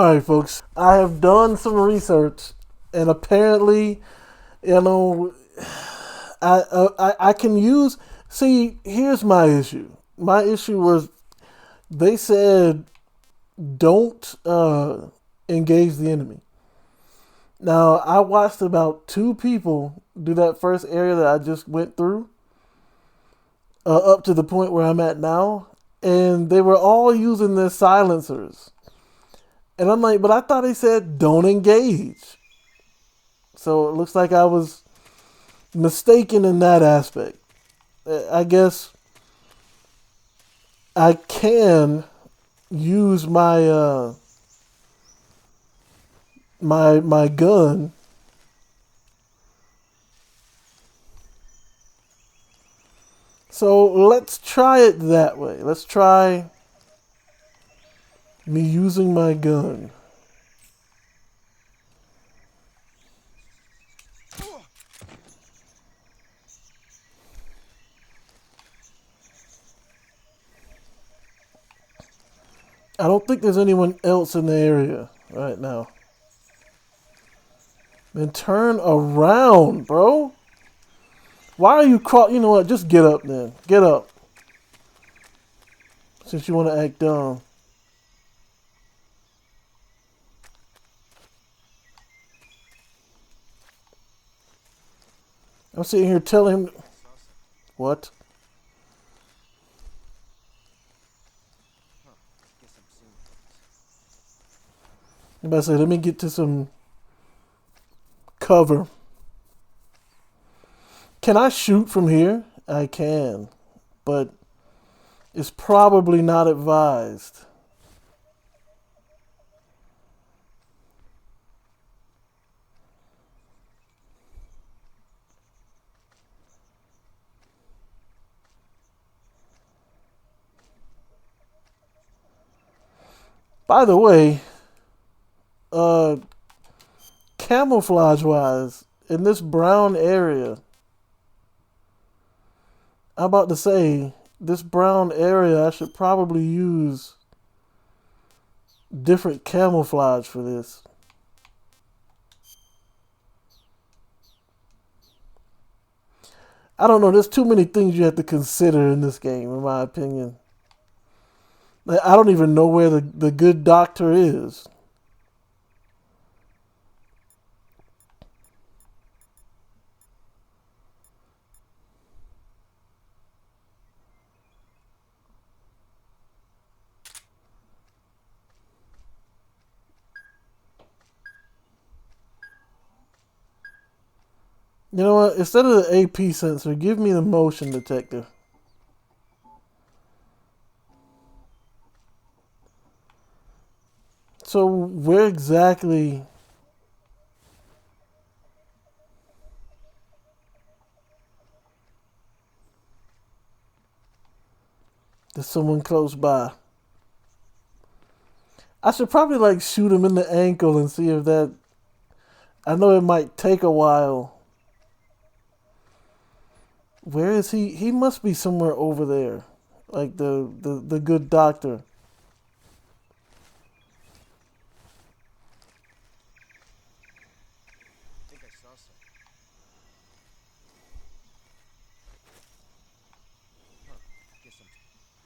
Alright folks, I have done some research and apparently, you know, I can use, see, here's my issue. My issue was they said don't engage the enemy. Now, I watched about 2 people do that first area that I just went through up to the point where I'm at now, and they were all using their silencers. And I'm like, but I thought he said don't engage. So it looks like I was mistaken in that aspect. I guess I can use my my gun so let's try it that way. Let's try me using my gun. I don't think there's anyone else in the area right now. Then turn around, bro. Why are you crawling? You know what? Just get up then. Get up. Since you want to act dumb. I'm sitting here telling him... What? I'm about to say, let me get to some cover. Can I shoot from here? I can, but it's probably not advised. By the way, camouflage wise, in this brown area, I'm about to say, this brown area, I should probably use different camouflage for this. I don't know, there's too many things you have to consider in this game, in my opinion. I don't even know where the good doctor is. You know what? Instead of the AP sensor, give me the motion detector. So where exactly... There's someone close by. I should probably like shoot him in the ankle and see if that... I know it might take a while. Where is he? He must be somewhere over there. Like the good doctor.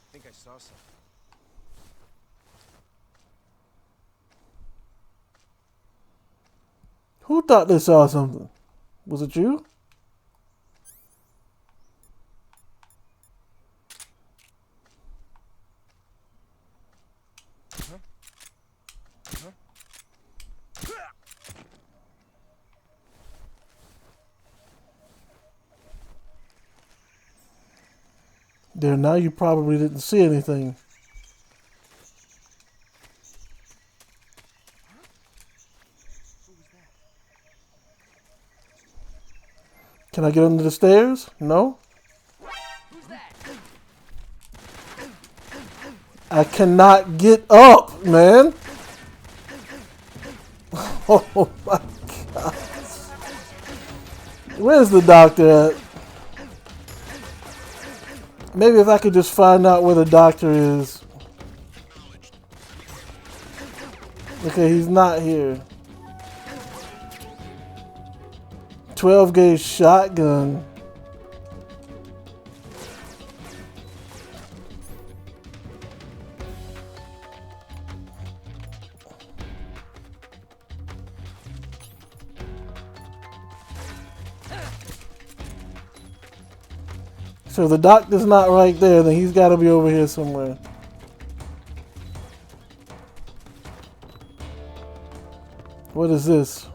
I think I saw something. Who thought they saw something? Was it you? There, now you probably didn't see anything. Can I get under the stairs? No? I cannot get up, man. Oh my God. Where's the doctor at? Maybe if I could just find out where the doctor is. Okay, he's not here. 12 gauge shotgun. So if the doctor's not right there, then he's got to be over here somewhere. What is this?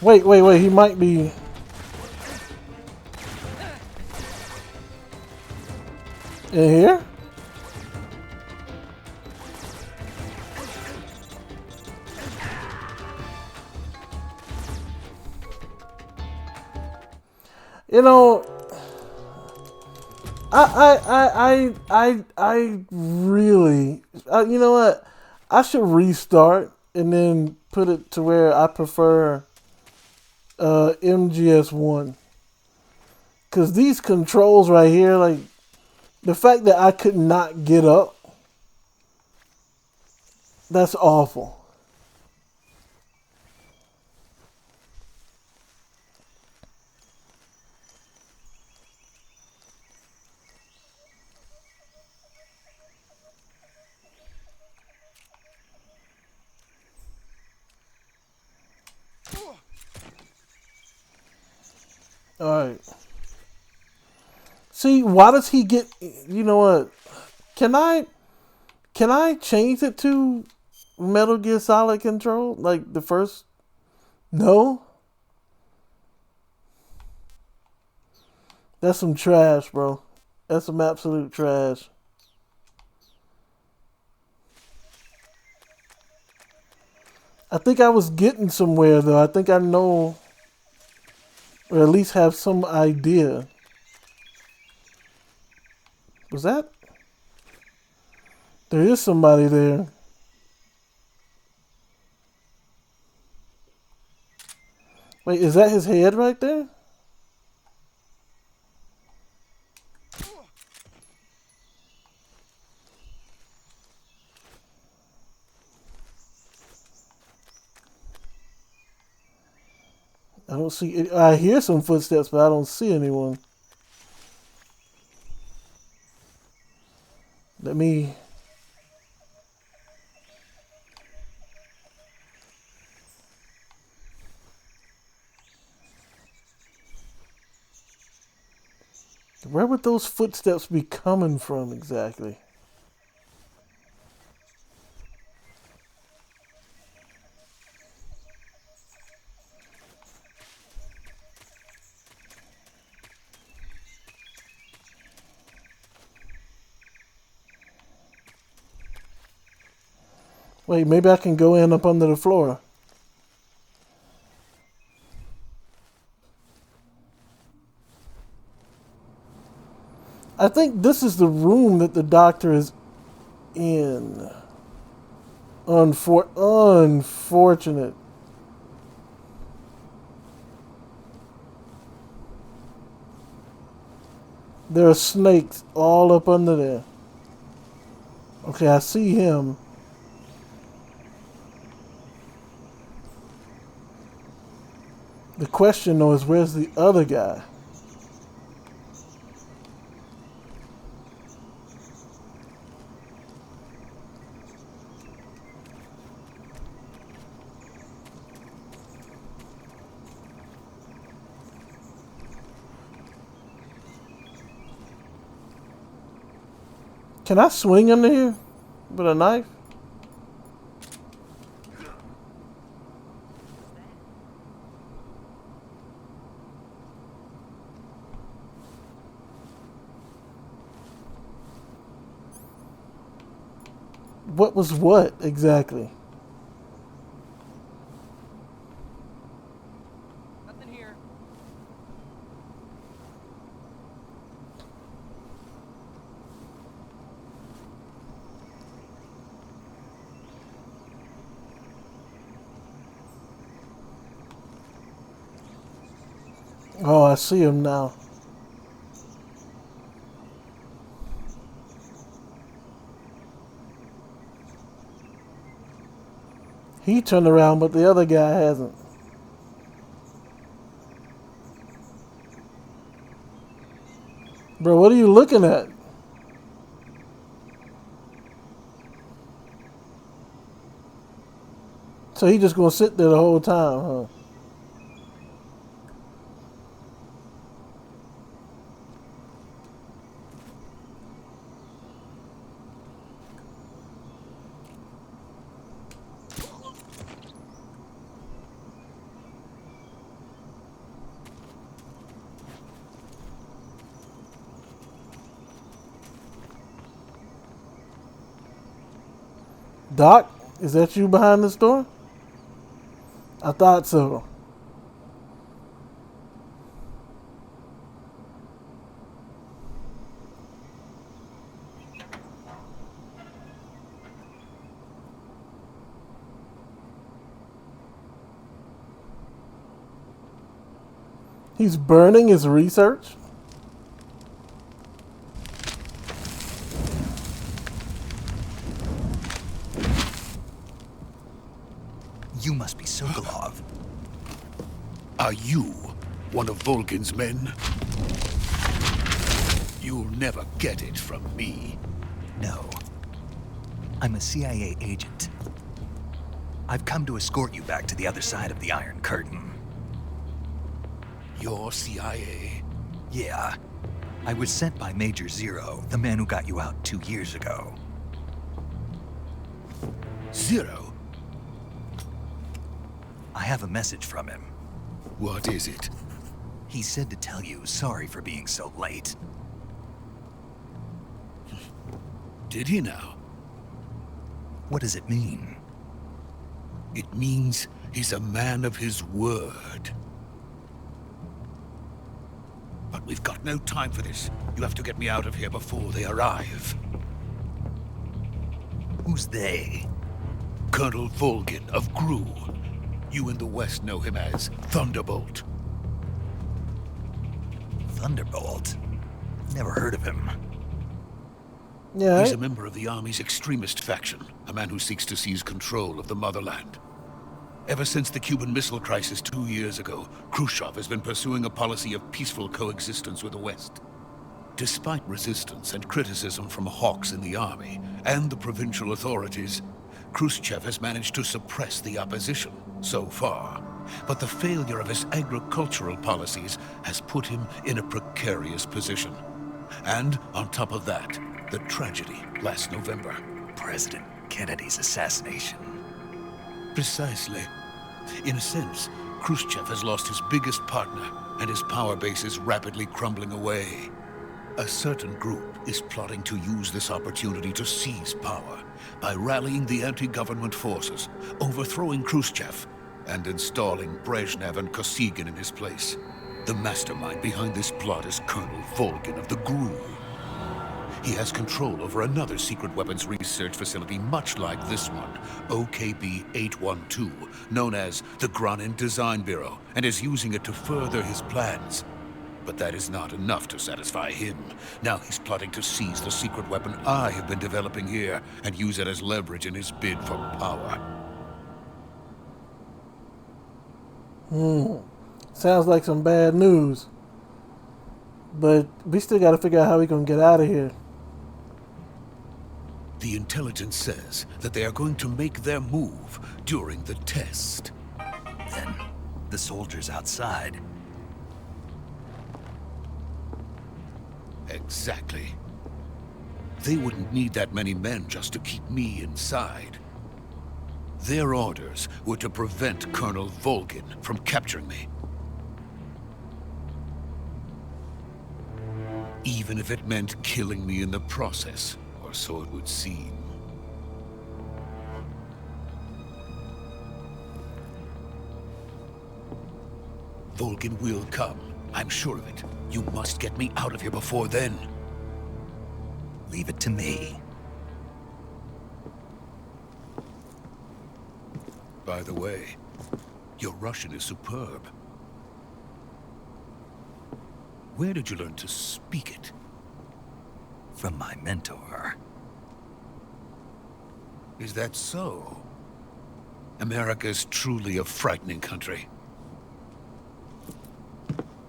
Wait, he might be... in here? You know, I really, you know what? I should restart and then put it to where I prefer MGS1. Because these controls right here, like, the fact that I could not get up, that's awful. Alright. See, why does he get... You know what? Can I change it to Metal Gear Solid control? Like the first... No? That's some trash, bro. That's some absolute trash. I think I was getting somewhere, though. I think I know... Or at least have some idea. Was that? There is somebody there. Wait, is that his head right there? I don't see... I hear some footsteps, but I don't see anyone. Let me... Where would those footsteps be coming from exactly? Wait, maybe I can go in up under the floor. I think this is the room that the doctor is in. Unfortunate. There are snakes all up under there. Okay, I see him. The question, though, is where's the other guy? Can I swing under here with a knife? What was what exactly? Nothing here. Oh, I see him now. He turned around, but the other guy hasn't. Bro, what are you looking at? So he just gonna sit there the whole time, huh? Doc, is that you behind this door? I thought so. He's burning his research? You must be Sokolov. Are you one of Volgin's men? You'll never get it from me. No. I'm a CIA agent. I've come to escort you back to the other side of the Iron Curtain. You're CIA? Yeah. I was sent by Major Zero, the man who got you out 2 years ago. Zero? I have a message from him. What is it? He said to tell you sorry for being so late. Did he now? What does it mean? It means he's a man of his word. But we've got no time for this. You have to get me out of here before they arrive. Who's they? Colonel Volgin of Gru. You in the West know him as Thunderbolt. Thunderbolt? Never heard of him. Yeah. He's a member of the Army's extremist faction, a man who seeks to seize control of the motherland. Ever since the Cuban Missile Crisis 2 years ago, Khrushchev has been pursuing a policy of peaceful coexistence with the West. Despite resistance and criticism from hawks in the army and the provincial authorities, Khrushchev has managed to suppress the opposition so far. But the failure of his agricultural policies has put him in a precarious position. And on top of that, the tragedy last November. President Kennedy's assassination. Precisely. In a sense, Khrushchev has lost his biggest partner, and his power base is rapidly crumbling away. A certain group is plotting to use this opportunity to seize power by rallying the anti-government forces, overthrowing Khrushchev, and installing Brezhnev and Kosygin in his place. The mastermind behind this plot is Colonel Volgin of the GRU. He has control over another secret weapons research facility much like this one, OKB-812, known as the Granin Design Bureau, and is using it to further his plans. But that is not enough to satisfy him. Now he's plotting to seize the secret weapon I have been developing here and use it as leverage in his bid for power. Sounds like some bad news. But we still gotta figure out how we gonna get out of here. The intelligence says that they are going to make their move during the test. Then, the soldiers outside. Exactly. They wouldn't need that many men just to keep me inside. Their orders were to prevent Colonel Volgin from capturing me. Even if it meant killing me in the process, or so it would seem. Volgin will come. I'm sure of it. You must get me out of here before then. Leave it to me. By the way, your Russian is superb. Where did you learn to speak it? From my mentor. Is that so? America's truly a frightening country.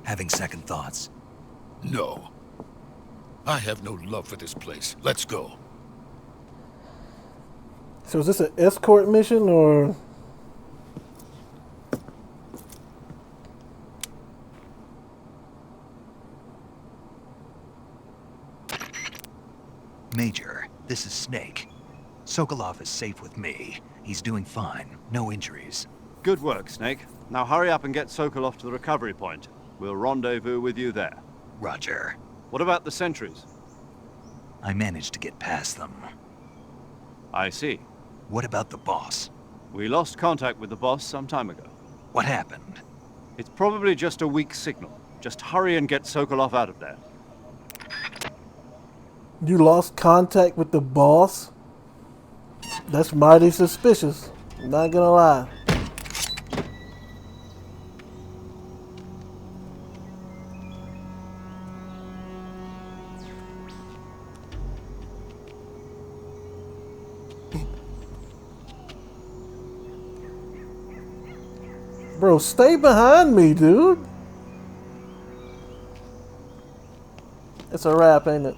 Having second thoughts? No. I have no love for this place. Let's go. So is this an escort mission or? Major, this is Snake. Sokolov is safe with me. He's doing fine. No injuries. Good work, Snake. Now hurry up and get Sokolov to the recovery point. We'll rendezvous with you there. Roger. What about the sentries? I managed to get past them. I see. What about the boss? We lost contact with the boss some time ago. What happened? It's probably just a weak signal. Just hurry and get Sokolov out of there. You lost contact with the boss? That's mighty suspicious. Not gonna lie. Bro, stay behind me, dude. It's a wrap, ain't it?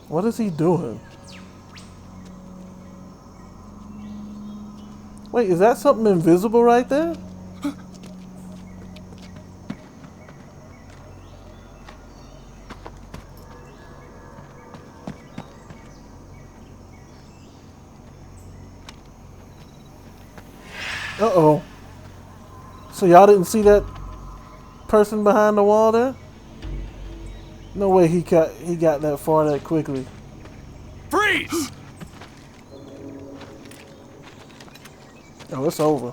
What is he doing? Wait, is that something invisible right there? Uh-oh. So y'all didn't see that person behind the wall there? No way he got that far that quickly. Freeze! Oh, it's over.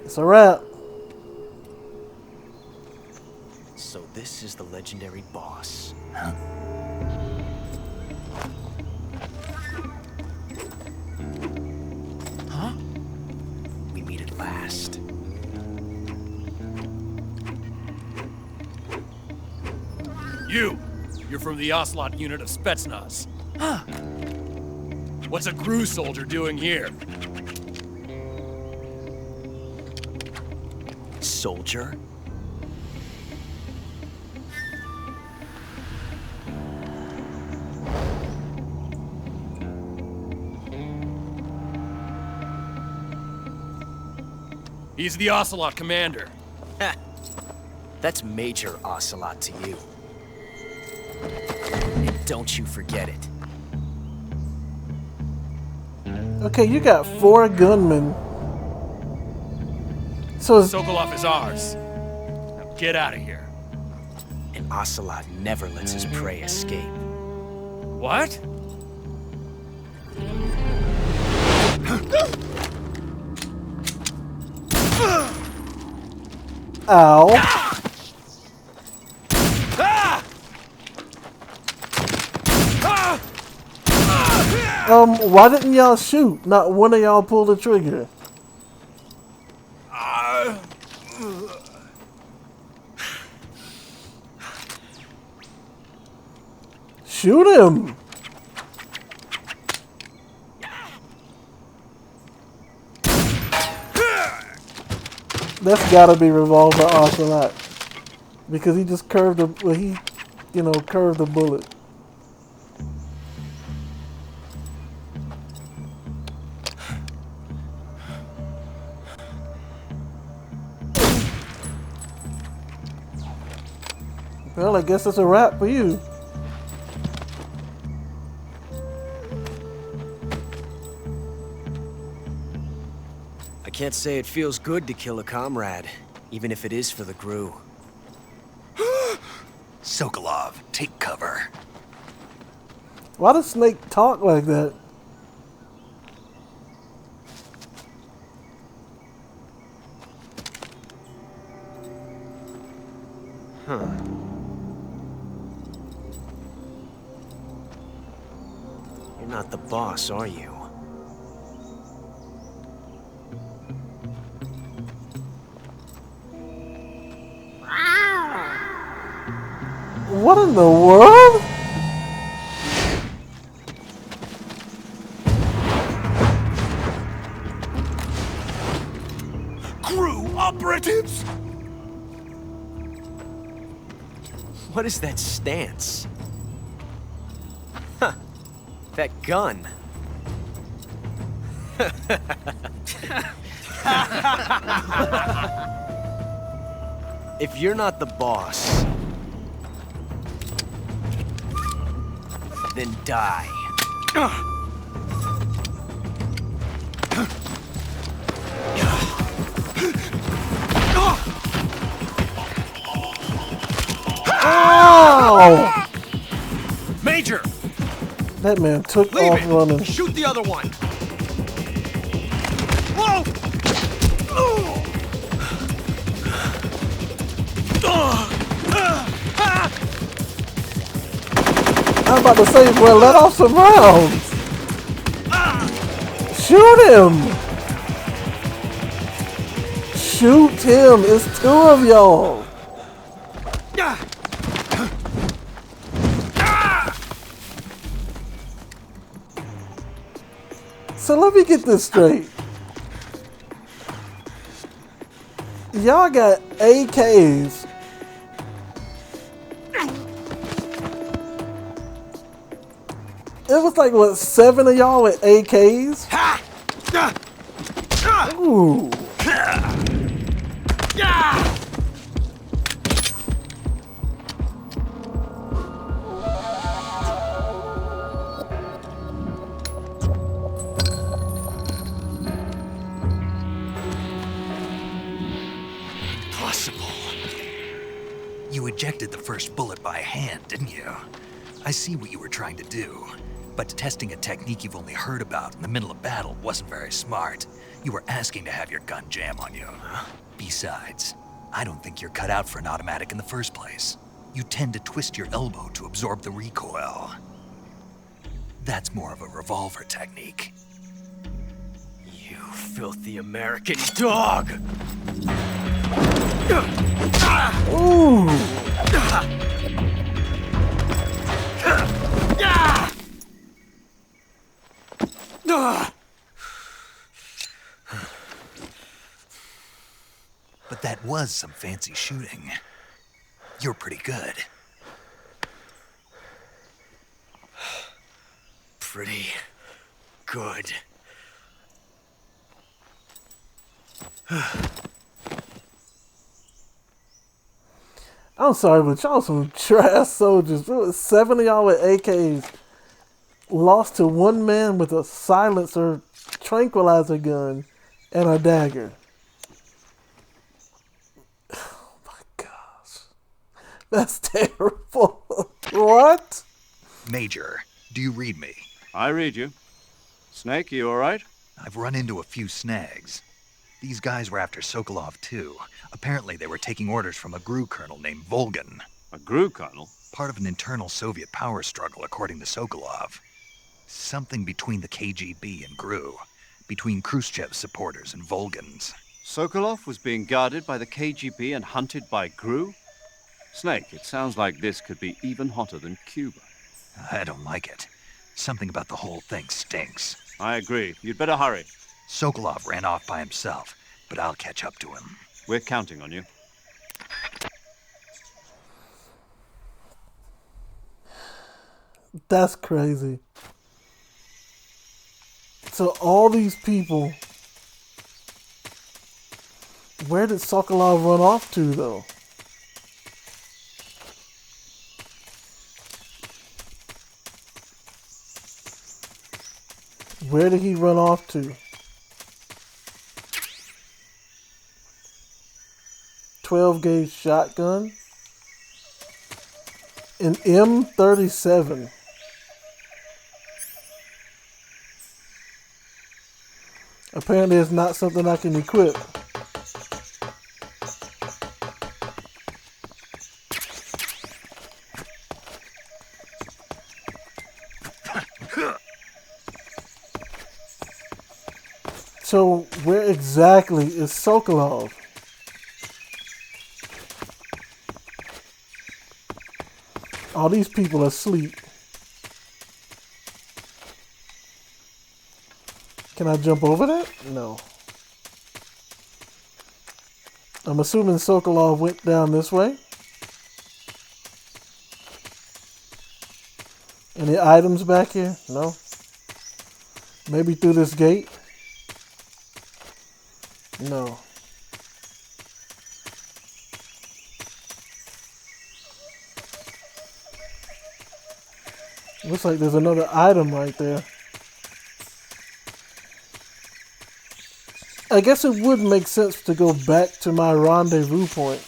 It's a wrap. So this is the legendary boss. Huh? Huh? We meet at last. You're from the Ocelot unit of Spetsnaz. Huh. What's a GRU soldier doing here? Soldier? He's the Ocelot commander. Ha! That's Major Ocelot to you. And don't you forget it. Okay, you got 4 gunmen. So it's, Sokolov is ours. Now get out of here. And Ocelot never lets his prey escape. What? ow. Why didn't y'all shoot? Not one of y'all pulled the trigger. Shoot him! That's gotta be Revolver Ocelot. Because he just curved the, well, he, you know, curved the bullet. Well, I guess that's a wrap for you. I can't say it feels good to kill a comrade, even if it is for the GRU. Sokolov, take cover. Why does Snake talk like that? Huh. You're not the boss, are you? What in the world? Crew operatives! What is that stance? Huh. That gun. If you're not the boss, then die. Ow! Major! That man took Leave off it! running. Shoot the other one! Whoa! I'm about to say, well, let off some rounds. Shoot him! Shoot him! It's two of y'all. So let me get this straight. Y'all got AKs. It was like, what, 7 of y'all with AKs? Ooh. Impossible. You ejected the first bullet by hand, didn't you? I see what you were trying to do. But testing a technique you've only heard about in the middle of battle wasn't very smart. You were asking to have your gun jam on you. Besides, I don't think you're cut out for an automatic in the first place. You tend to twist your elbow to absorb the recoil. That's more of a revolver technique. You filthy American dog! Ooh. But that was some fancy shooting. You're pretty good. Pretty good. I'm sorry, but y'all some trash soldiers. 7 of y'all with AKs lost to one man with a silencer, tranquilizer gun, and a dagger. Oh my gosh. That's terrible. What? Major, do you read me? I read you. Snake, you all right? I've run into a few snags. These guys were after Sokolov too. Apparently they were taking orders from a GRU colonel named Volgan. A GRU colonel? Part of an internal Soviet power struggle, according to Sokolov. Something between the KGB and GRU. Between Khrushchev's supporters and Volgan's. Sokolov was being guarded by the KGB and hunted by GRU? Snake, it sounds like this could be even hotter than Cuba. I don't like it. Something about the whole thing stinks. I agree. You'd better hurry. Sokolov ran off by himself, but I'll catch up to him. We're counting on you. That's crazy. So all these people, where did Sokolov run off to though? Where did he run off to? 12-gauge shotgun? An M37. Apparently it's not something I can equip. So where exactly is Sokolov? All these people are asleep. Can I jump over that? No. I'm assuming Sokolov went down this way. Any items back here? No. Maybe through this gate? No. Looks like there's another item right there. I guess it would make sense to go back to my rendezvous point.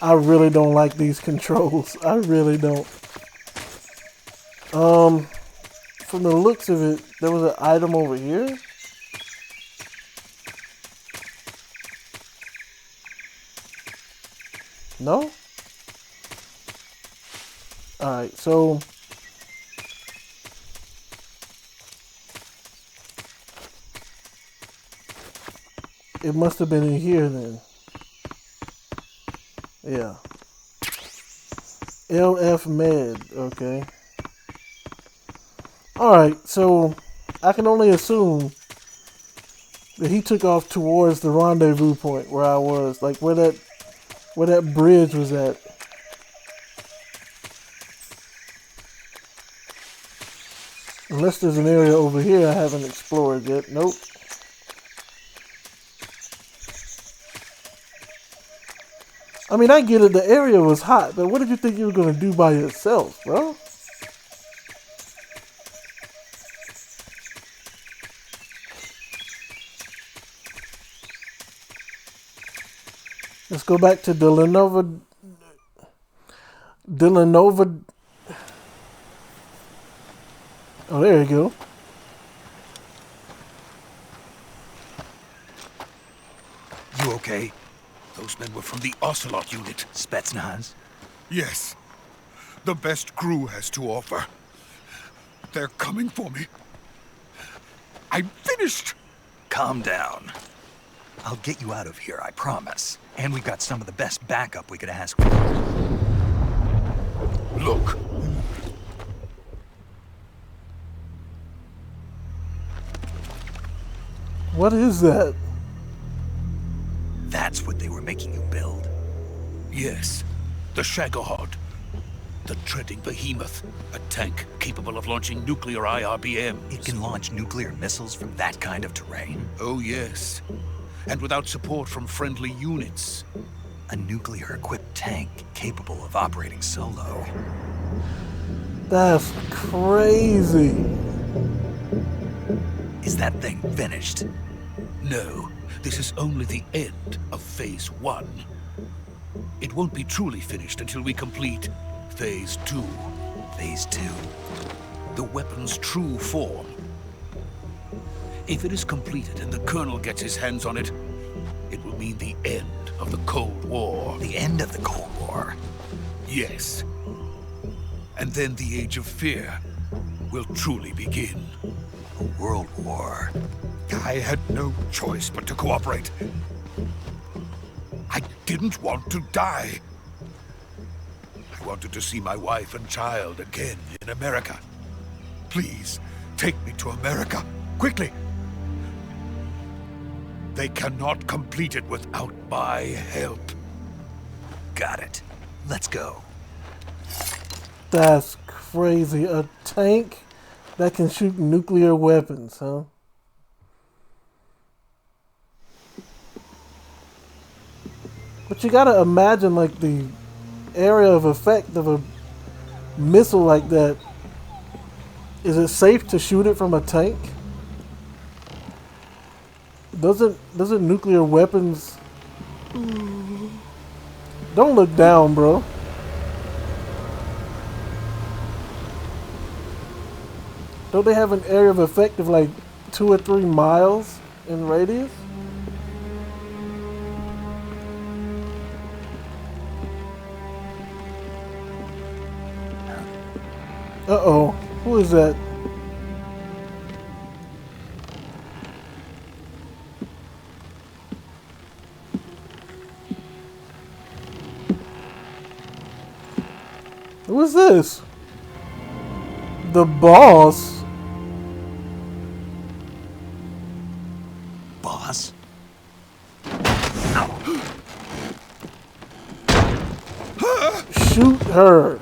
I really don't like these controls. I really don't. From the looks of it, there was an item over here. No? Alright, so it must have been in here then. Yeah. LF Med, okay. Alright, so I can only assume that he took off towards the rendezvous point where I was, like where that bridge was at. Unless there's an area over here I haven't explored yet. Nope. I mean, I get it, the area was hot, but what did you think you were going to do by yourself, bro? Let's go back to Delanova. Oh, there you go. You okay? Those men were from the Ocelot unit. Spetsnaz? Yes. The best crew has to offer. They're coming for me. I'm finished! Calm down. I'll get you out of here, I promise. And we've got some of the best backup we could ask for. Look. What is that? That's what they were making you build? Yes. The Shagohod. The treading behemoth. A tank capable of launching nuclear IRBMs. It can launch nuclear missiles from that kind of terrain? Oh, yes. And without support from friendly units. A nuclear-equipped tank capable of operating solo. That's crazy. Is that thing finished? No, this is only the end of Phase 1. It won't be truly finished until we complete Phase 2. Phase 2? The weapon's true form. If it is completed and the Colonel gets his hands on it, it will mean the end of the Cold War. The end of the Cold War? Yes. And then the Age of Fear will truly begin. A world war. I had no choice but to cooperate. I didn't want to die. I wanted to see my wife and child again in America. Please, take me to America, quickly. They cannot complete it without my help. Got it. Let's go. That's crazy. A tank that can shoot nuclear weapons, huh? But you gotta imagine, like, the area of effect of a missile like that. Is it safe to shoot it from a tank? Doesn't nuclear weapons... Don't look down, bro. Don't they have an area of effect of like 2 or 3 miles in radius? Uh-oh. Who is that? Who is this? The boss? Boss? Shoot her.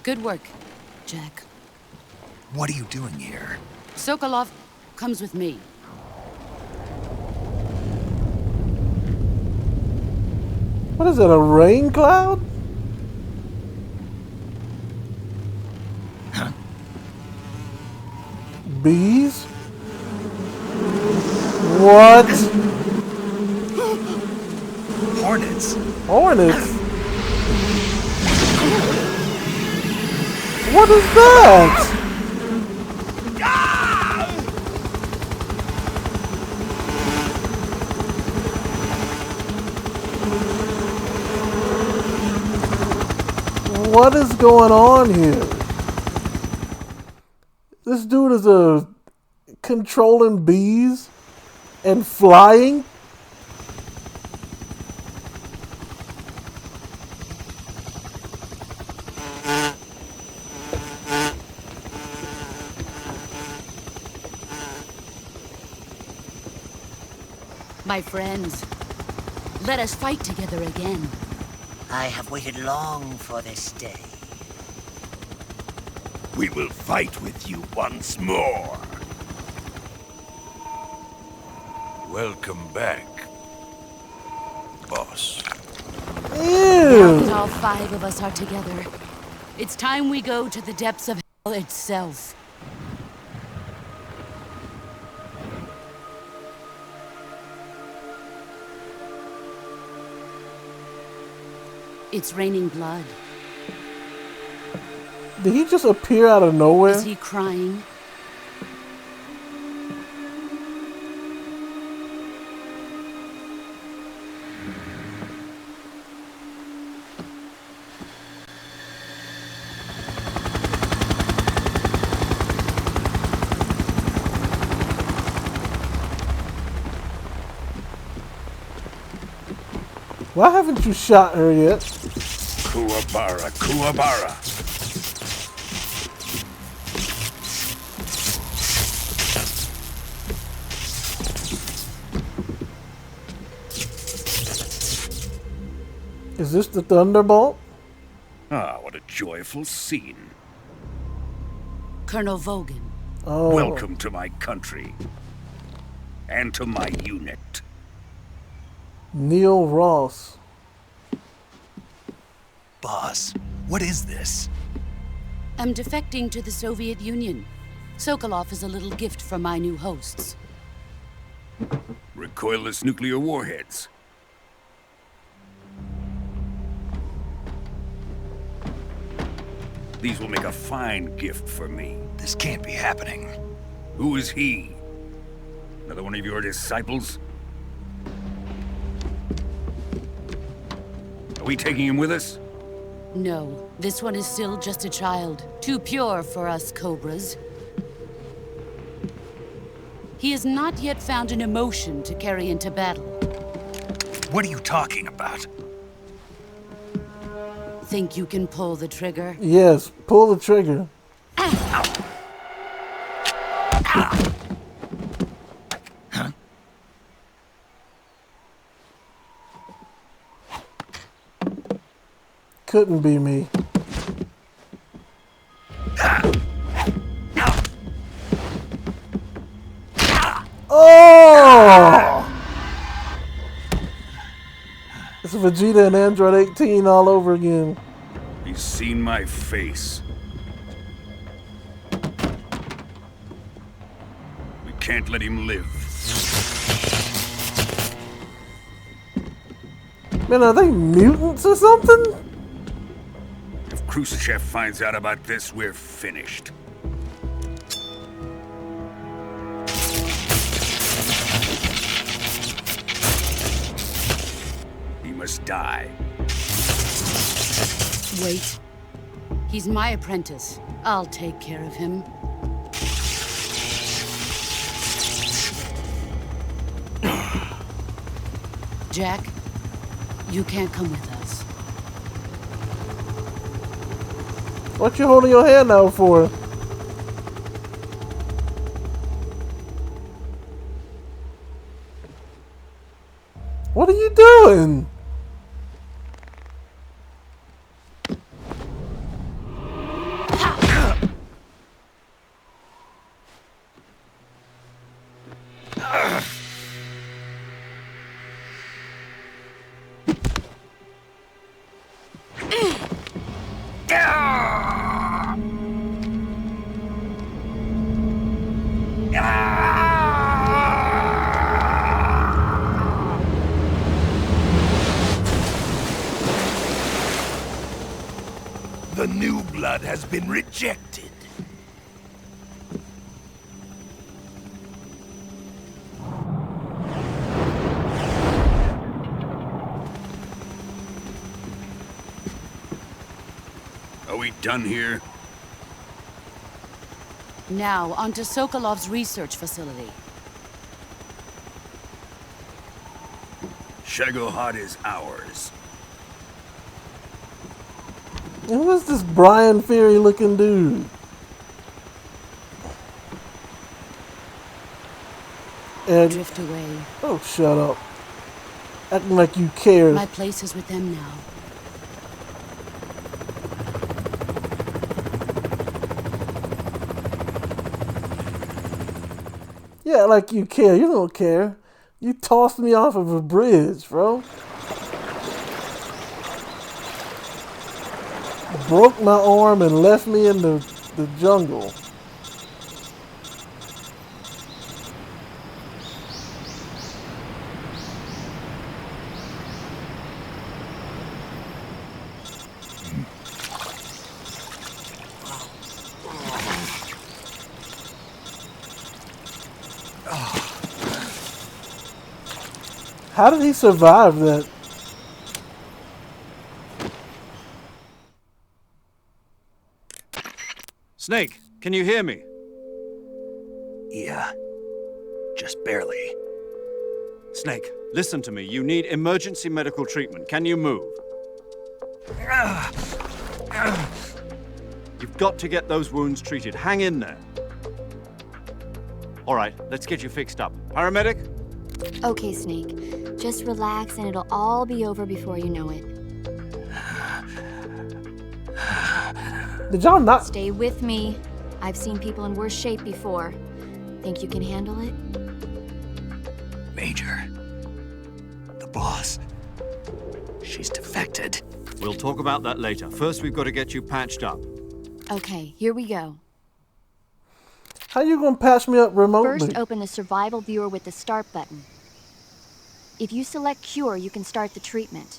Good work, Jack. What are you doing here? Sokolov comes with me. What is it, a rain cloud? Huh? Bees? What? Hornets? Hornets? What is that? What is going on here? This dude is controlling bees and flying. My friends, let us fight together again. I have waited long for this day. We will fight with you once more. Welcome back, boss. Now Ew. that all 5 of us are together, it's time we go to the depths of hell itself. It's raining blood. Did he just appear out of nowhere? Is he crying? Why haven't you shot her yet? Kuwabara, Kuwabara. Is this the Thunderbolt? Ah, what a joyful scene. Colonel Vogan. Oh. Welcome to my country. And to my unit. Neil Ross. Boss, what is this? I'm defecting to the Soviet Union. Sokolov is a little gift from my new hosts. Recoilless nuclear warheads. These will make a fine gift for me. This can't be happening. Who is he? Another one of your disciples? Are we taking him with us? No, this one is still just a child. Too pure for us Cobras. He has not yet found an emotion to carry into battle. What are you talking about? Think you can pull the trigger? Yes, pull the trigger. Huh? Couldn't be me. Oh! It's Vegeta and Android 18 all over again. He's seen my face. We can't let him live. Man, are they mutants or something? If Khrushchev finds out about this, we're finished. He must die. Wait. He's my apprentice. I'll take care of him. Jack, you can't come with us. What you holding your hand out for? What are you doing? The new blood has been rejected. Are we done here? Now, onto Sokolov's research facility. Shagohod is ours. And what's this Brian Ferry looking dude? And Drift away. oh, shut up! Acting like you care. My place is with them now. Yeah, like you care. You don't care. You tossed me off of a bridge, bro. Broke my arm and left me in the jungle. How did he survive that? Snake, can you hear me? Yeah, just barely. Snake, listen to me. You need emergency medical treatment. Can you move? You've got to get those wounds treated. Hang in there. All right, let's get you fixed up. Paramedic? Okay, Snake. Just relax and it'll all be over before you know it. Did y'all not? Stay with me. I've seen people in worse shape before. Think you can handle it? Major. The boss. She's defected. We'll talk about that later. First, we've got to get you patched up. Okay, here we go. How you gonna patch me up remotely? First, open the survival viewer with the start button. If you select cure, you can start the treatment.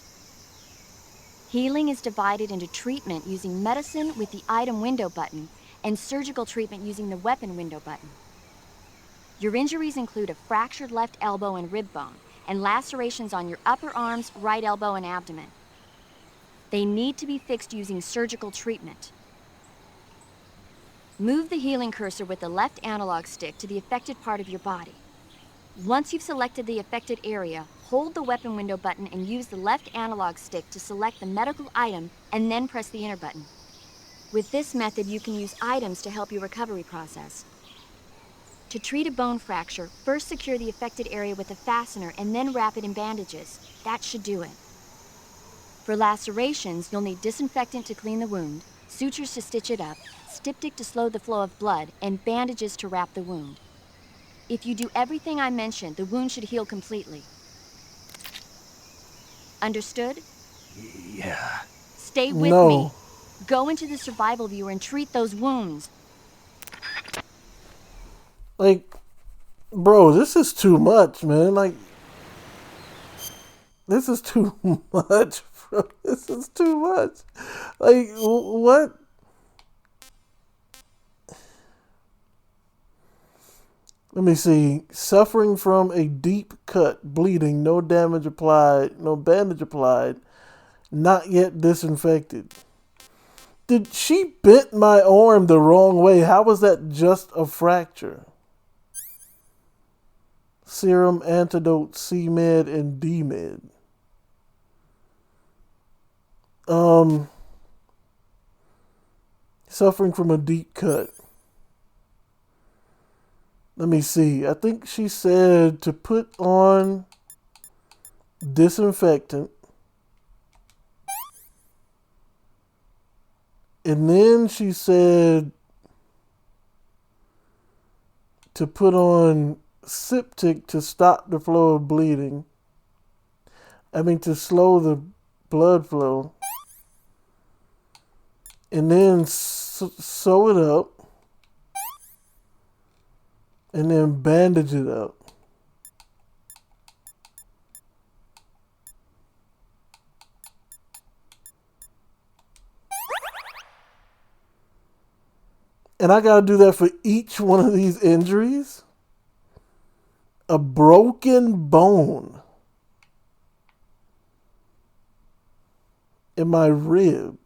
Healing is divided into treatment using medicine with the item window button and surgical treatment using the weapon window button. Your injuries include a fractured left elbow and rib bone and lacerations on your upper arms, right elbow, and abdomen. They need to be fixed using surgical treatment. Move the healing cursor with the left analog stick to the affected part of your body. Once you've selected the affected area, hold the weapon window button and use the left analog stick to select the medical item and then press the enter button. With this method, you can use items to help your recovery process. To treat a bone fracture, first secure the affected area with a fastener and then wrap it in bandages. That should do it. For lacerations, you'll need disinfectant to clean the wound, sutures to stitch it up, styptic to slow the flow of blood, and bandages to wrap the wound. If you do everything I mentioned, the wound should heal completely. Understood? Yeah. Stay with me. Go into the survival viewer and treat those wounds. Like, bro, this is too much, man. Like, this is too much, bro. This is too much. Like, what? Let me see. Suffering from a deep cut, bleeding, no damage applied, no bandage applied, not yet disinfected. Did she bent my arm the wrong way? How was that just a fracture? serum, antidote, C-Med, and D-Med. Suffering from a deep cut. Let me see. I think she said to put on disinfectant. And then she said to put on Septic to stop the flow of bleeding. I mean, to slow the blood flow. And then sew it up. And then bandage it up. And I gotta do that for each one of these injuries? A broken bone in my rib.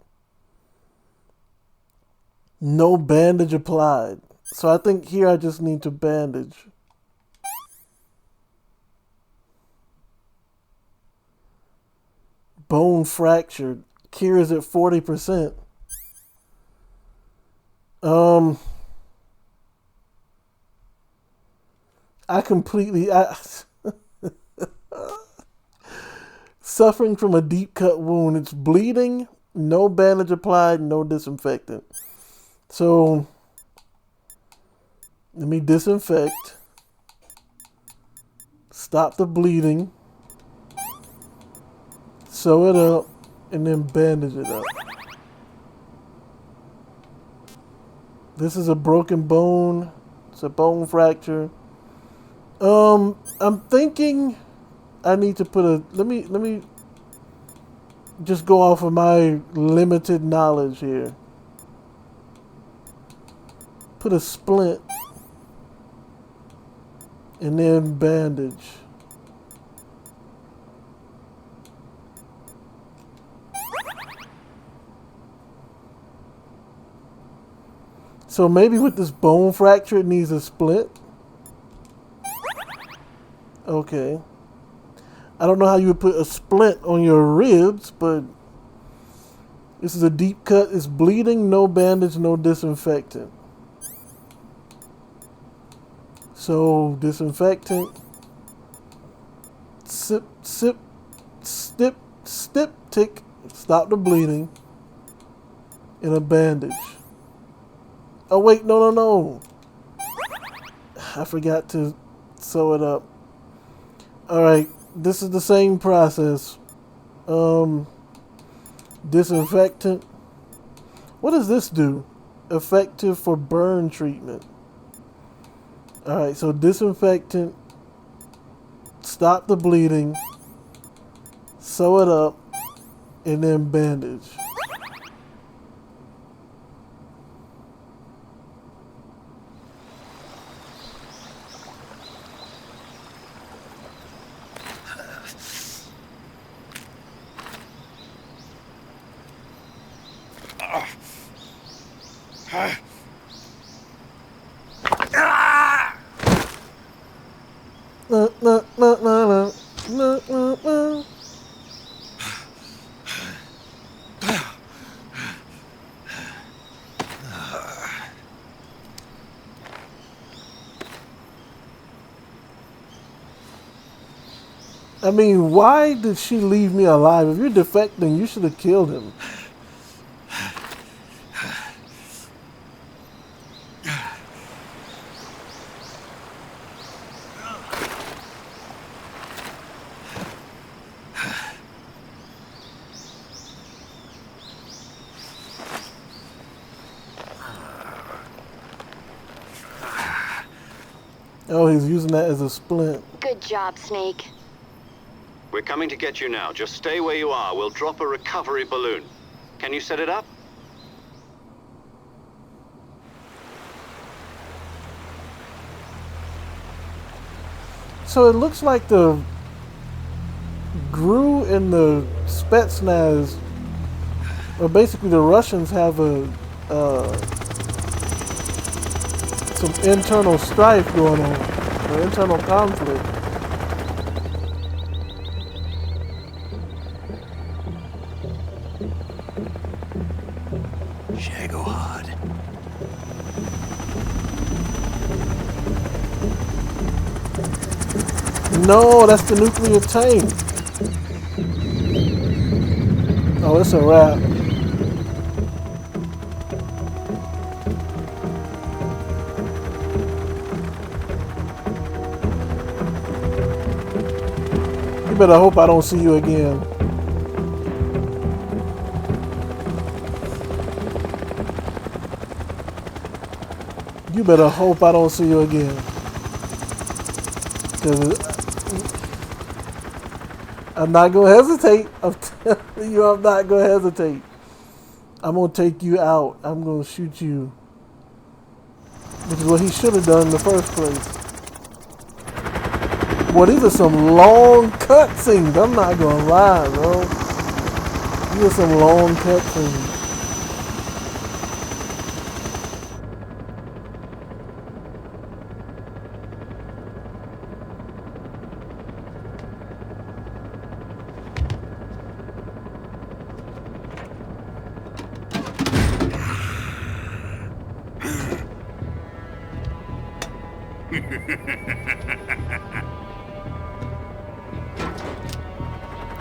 No bandage applied. So I think here I just need to bandage. Bone fractured. Cure is at 40%. Suffering from a deep cut wound. It's bleeding, no bandage applied, no disinfectant. So, let me disinfect. Stop the bleeding. Sew it up, and then bandage it up. This is a broken bone. It's a bone fracture. I'm thinking I need to put a let me just go off of my limited knowledge here. Put a splint and then bandage. So maybe with this bone fracture it needs a splint. Okay. I don't know how you would put a splint on your ribs, but this is a deep cut. It's bleeding, no bandage, no disinfectant. So disinfectant. Sip, snip, tick. Stop the bleeding. And a bandage. Oh wait, no. I forgot to sew it up. Alright, this is the same process. Disinfectant. What does this do? Effective for burn treatment. Alright, so disinfectant. Stop the bleeding. Sew it up. And then bandage. I mean, why did she leave me alive? If you're defecting, you should have killed him. Oh, he's using that as a splint. Good job, Snake. We're coming to get you now. Just stay where you are. We'll drop a recovery balloon. Can you set it up? So it looks like the GRU and the Spetsnaz, or basically the Russians, have some internal strife going on. or internal conflict. Shagohod. No, that's the nuclear tank. Oh, it's a wrap. You better hope I don't see you again. You better hope I don't see you again. 'Cause I'm not gonna hesitate. I'm telling you, I'm not gonna hesitate. I'm gonna take you out. I'm gonna shoot you. Which is what he should have done in the first place. Boy, these are some long cutscenes. I'm not gonna lie, bro. These are some long cutscenes.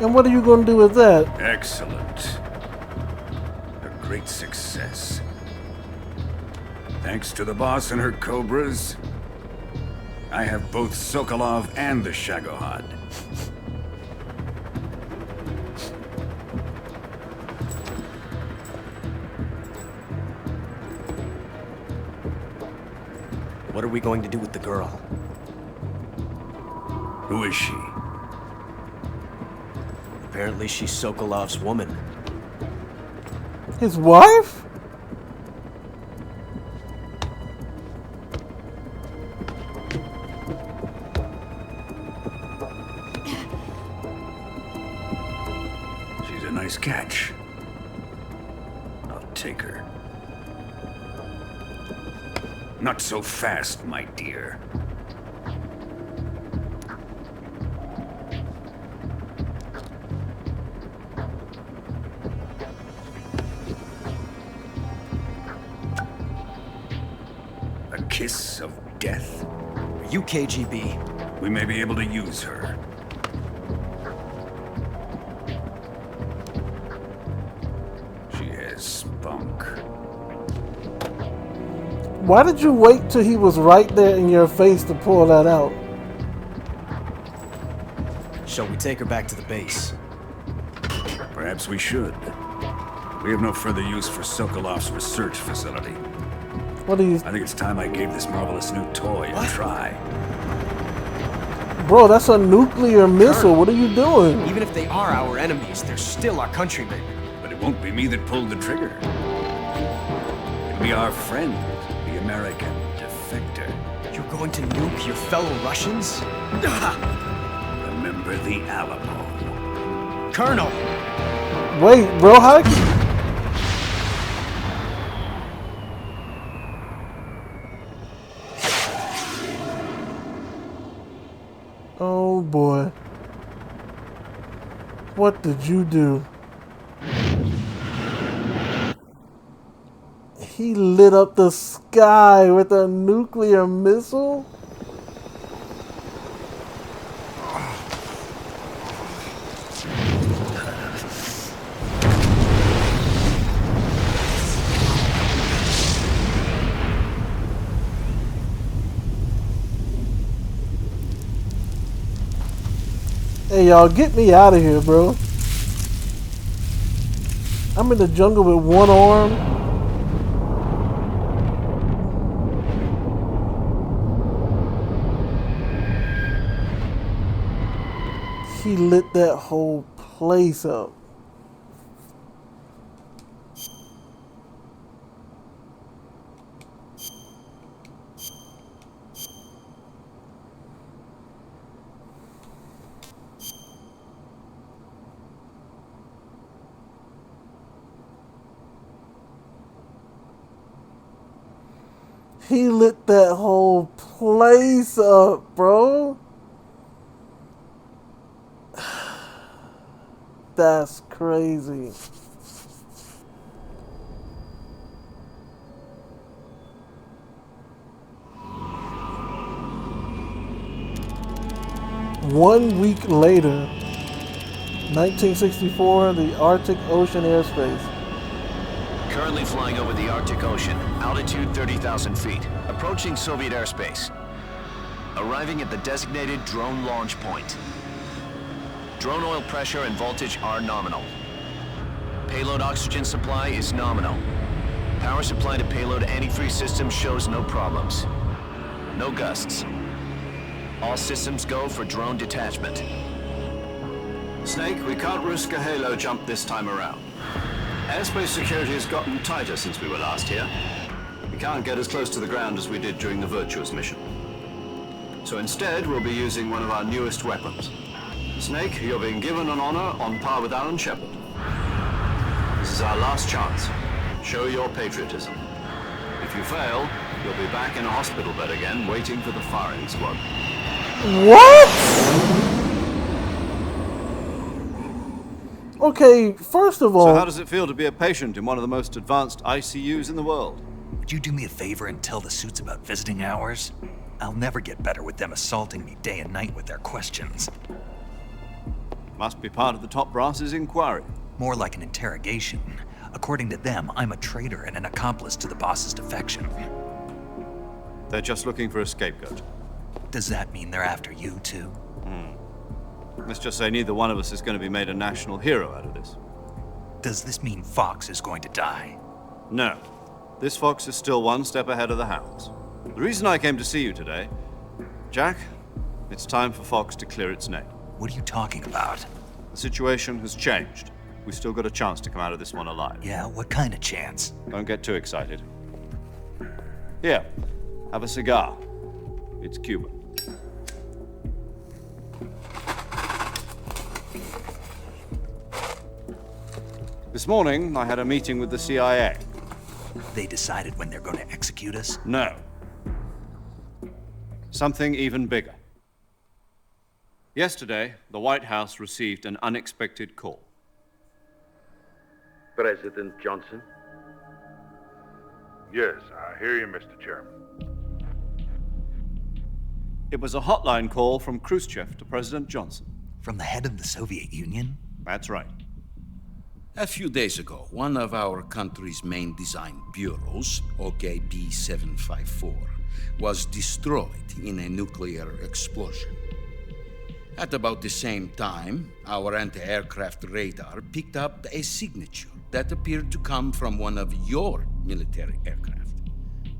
And what are you going to do with that? Excellent. A great success. Thanks to the boss and her cobras, I have both Sokolov and the Shagohod. What are we going to do with the girl? Who is she? Apparently she's Sokolov's woman. His wife? She's a nice catch. I'll take her. Not so fast, my dear. A kiss of death? Are you KGB? We may be able to use her. She has spunk. Why did you wait till he was right there in your face to pull that out? Shall we take her back to the base? Perhaps we should. We have no further use for Sokolov's research facility. What are you... I think it's time I gave this marvelous new toy a try. Bro, that's a nuclear missile. What are you doing? Even if they are our enemies, they're still our countrymen. But it won't be me that pulled the trigger. It'll be our friend, the American defector. You're going to nuke your fellow Russians? Remember the Alamo. Colonel! Wait, bro, how... Oh boy. What did you do? He lit up the sky with a nuclear missile? Hey y'all, get me out of here, bro. I'm in the jungle with one arm. He lit that whole place up. He lit that whole place up, bro. That's crazy. One week later, 1964, the Arctic Ocean airspace. Currently flying over the Arctic Ocean, altitude 30,000 feet, approaching Soviet airspace. Arriving at the designated drone launch point. Drone oil pressure and voltage are nominal. Payload oxygen supply is nominal. Power supply to payload antifreeze system shows no problems. No gusts. All systems go for drone detachment. Snake, we can't risk a halo jump this time around. Airspace security has gotten tighter since we were last here. We can't get as close to the ground as we did during the Virtuous mission. So instead, we'll be using one of our newest weapons. Snake, you're being given an honor on par with Alan Shepard. This is our last chance. Show your patriotism. If you fail, you'll be back in a hospital bed again, waiting for the firing squad. What? Okay, first of all... So how does it feel to be a patient in one of the most advanced ICUs in the world? Would you do me a favor and tell the suits about visiting hours? I'll never get better with them assaulting me day and night with their questions. Must be part of the top brass's inquiry. More like an interrogation. According to them, I'm a traitor and an accomplice to the boss's defection. They're just looking for a scapegoat. Does that mean they're after you, too? Let's just say neither one of us is going to be made a national hero out of this. Does this mean Fox is going to die? No. This fox is still one step ahead of the hounds. The reason I came to see you today... Jack, it's time for Fox to clear its name. What are you talking about? The situation has changed. We've still got a chance to come out of this one alive. Yeah, what kind of chance? Don't get too excited. Here, have a cigar. It's Cuban. This morning, I had a meeting with the CIA. They decided when they're going to execute us? No. Something even bigger. Yesterday, the White House received an unexpected call. President Johnson? Yes, I hear you, Mr. Chairman. It was a hotline call from Khrushchev to President Johnson. From the head of the Soviet Union? That's right. A few days ago, one of our country's main design bureaus, OKB-754, was destroyed in a nuclear explosion. At about the same time, our anti-aircraft radar picked up a signature that appeared to come from one of your military aircraft.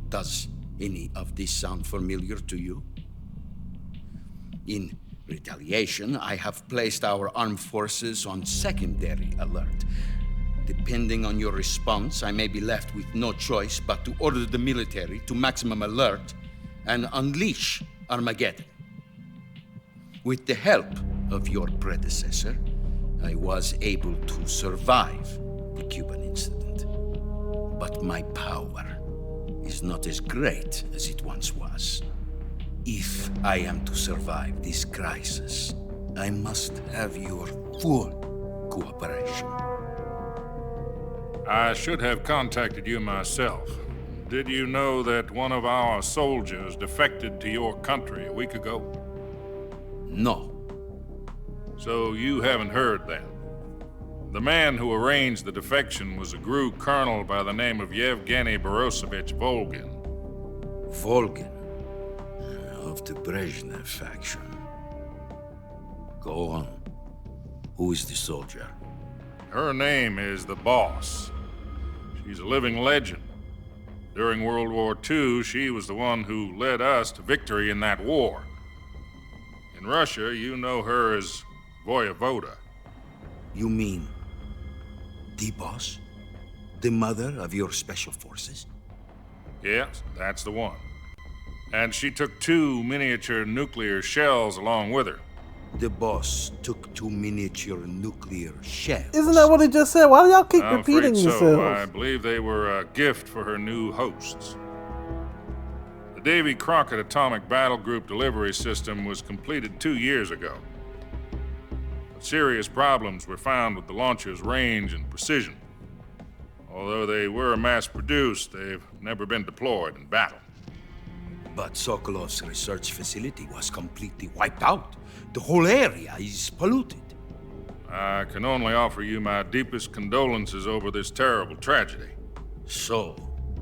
Does any of this sound familiar to you? In retaliation, I have placed our armed forces on secondary alert. Depending on your response, I may be left with no choice but to order the military to maximum alert and unleash Armageddon. With the help of your predecessor, I was able to survive the Cuban incident. But my power is not as great as it once was. If I am to survive this crisis, I must have your full cooperation. I should have contacted you myself. Did you know that one of our soldiers defected to your country a week ago? No. So you haven't heard then? The man who arranged the defection was a GRU colonel by the name of Yevgeny Borosovich Volgin. Volgin? Of the Brezhnev faction. Go on. Who is the soldier? Her name is the Boss. She's a living legend. During World War II, she was the one who led us to victory in that war. In Russia, you know her as Voyevoda. You mean the Boss? The mother of your special forces? Yes, that's the one. And she took 2 miniature nuclear shells along with her. The Boss took 2 miniature nuclear shells. Isn't that what he just said? Why do y'all keep repeating so. yourselves? I believe they were a gift for her new hosts. The Davy Crockett Atomic Battle Group delivery system was completed 2 years ago. But serious problems were found with the launcher's range and precision. Although they were mass-produced, they've never been deployed in battle. But Sokolov's research facility was completely wiped out. The whole area is polluted. I can only offer you my deepest condolences over this terrible tragedy. So,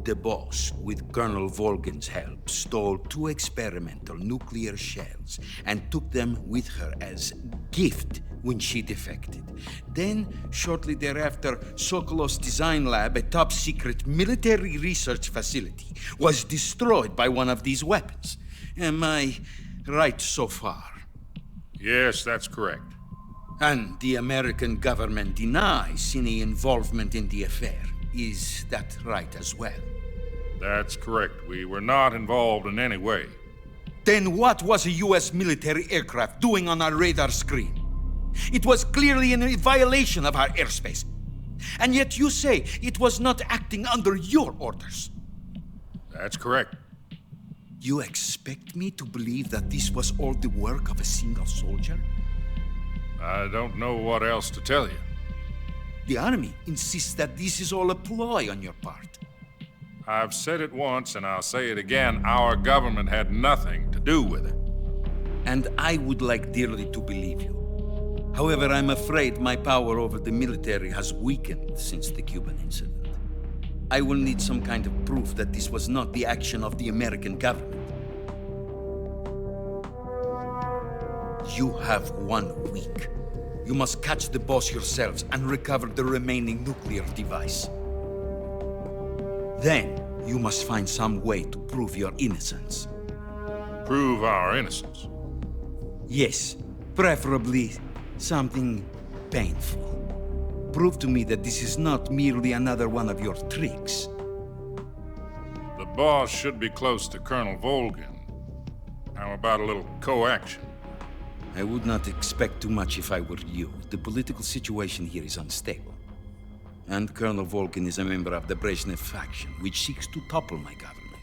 the boss, with Colonel Volgin's help, stole 2 experimental nuclear shells and took them with her as gift when she defected. Then, shortly thereafter, Sokolov's design lab, a top-secret military research facility, was destroyed by one of these weapons. Am I right so far? Yes, that's correct. And the American government denies any involvement in the affair. Is that right as well? That's correct. We were not involved in any way. Then what was a U.S. military aircraft doing on our radar screen? It was clearly in violation of our airspace. And yet you say it was not acting under your orders. That's correct. You expect me to believe that this was all the work of a single soldier? I don't know what else to tell you. The Army insists that this is all a ploy on your part. I've said it once, and I'll say it again. Our government had nothing to do with it. And I would like dearly to believe you. However, I'm afraid my power over the military has weakened since the Cuban incident. I will need some kind of proof that this was not the action of the American government. You have 1 week. You must catch the boss yourselves and recover the remaining nuclear device. Then, you must find some way to prove your innocence. Prove our innocence? Yes, preferably something painful. Prove to me that this is not merely another one of your tricks. The boss should be close to Colonel Volgin. How about a little coaction? I would not expect too much if I were you. The political situation here is unstable. And Colonel Volgin is a member of the Brezhnev faction, which seeks to topple my government.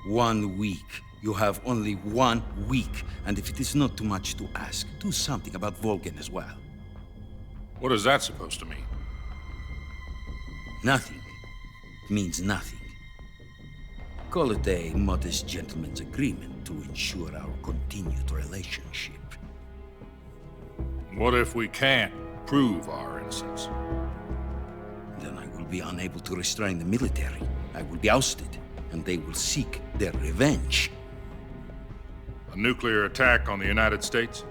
1 week. You have only 1 week, and if it is not too much to ask, do something about Volgin as well. What is that supposed to mean? Nothing. It means nothing. Call it a modest gentleman's agreement to ensure our continued relationship. What if we can't prove our innocence? Then I will be unable to restrain the military. I will be ousted, and they will seek their revenge. A nuclear attack on the United States?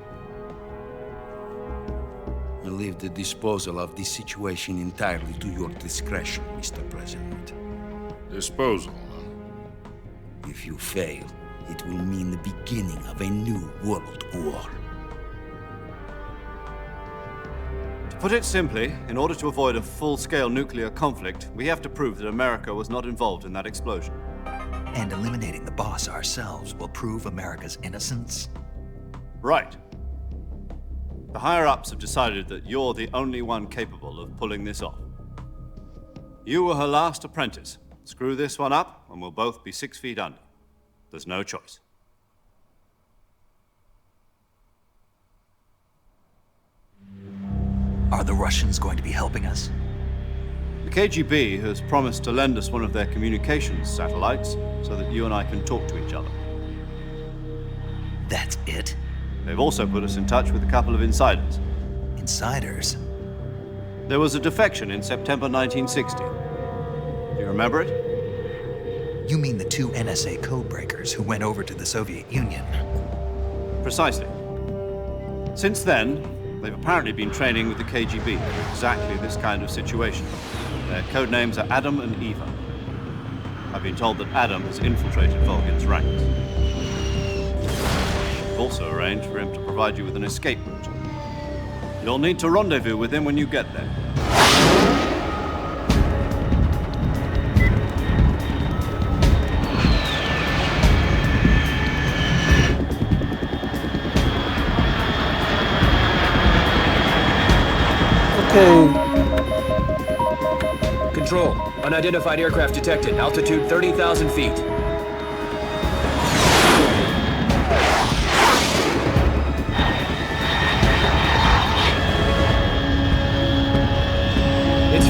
I leave the disposal of this situation entirely to your discretion, Mr. President. Disposal? If you fail, it will mean the beginning of a new world war. To put it simply, in order to avoid a full-scale nuclear conflict, we have to prove that America was not involved in that explosion. And eliminating the boss ourselves will prove America's innocence? Right. The higher-ups have decided that you're the only one capable of pulling this off. You were her last apprentice. Screw this one up, and we'll both be 6 feet under. There's no choice. Are the Russians going to be helping us? The KGB has promised to lend us one of their communications satellites so that you and I can talk to each other. That's it? They've also put us in touch with a couple of insiders. Insiders? There was a defection in September 1960. Do you remember it? You mean the 2 NSA codebreakers who went over to the Soviet Union? Precisely. Since then, they've apparently been training with the KGB for exactly this kind of situation. Their code names are Adam and Eva. I've been told that Adam has infiltrated Volgin's ranks. We've also arranged for him to provide you with an escape route. You'll need to rendezvous with him when you get there. Control. Unidentified aircraft detected. Altitude 30,000 feet.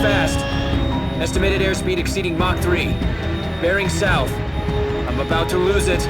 fast. Estimated airspeed exceeding Mach 3. Bearing south. I'm about to lose it.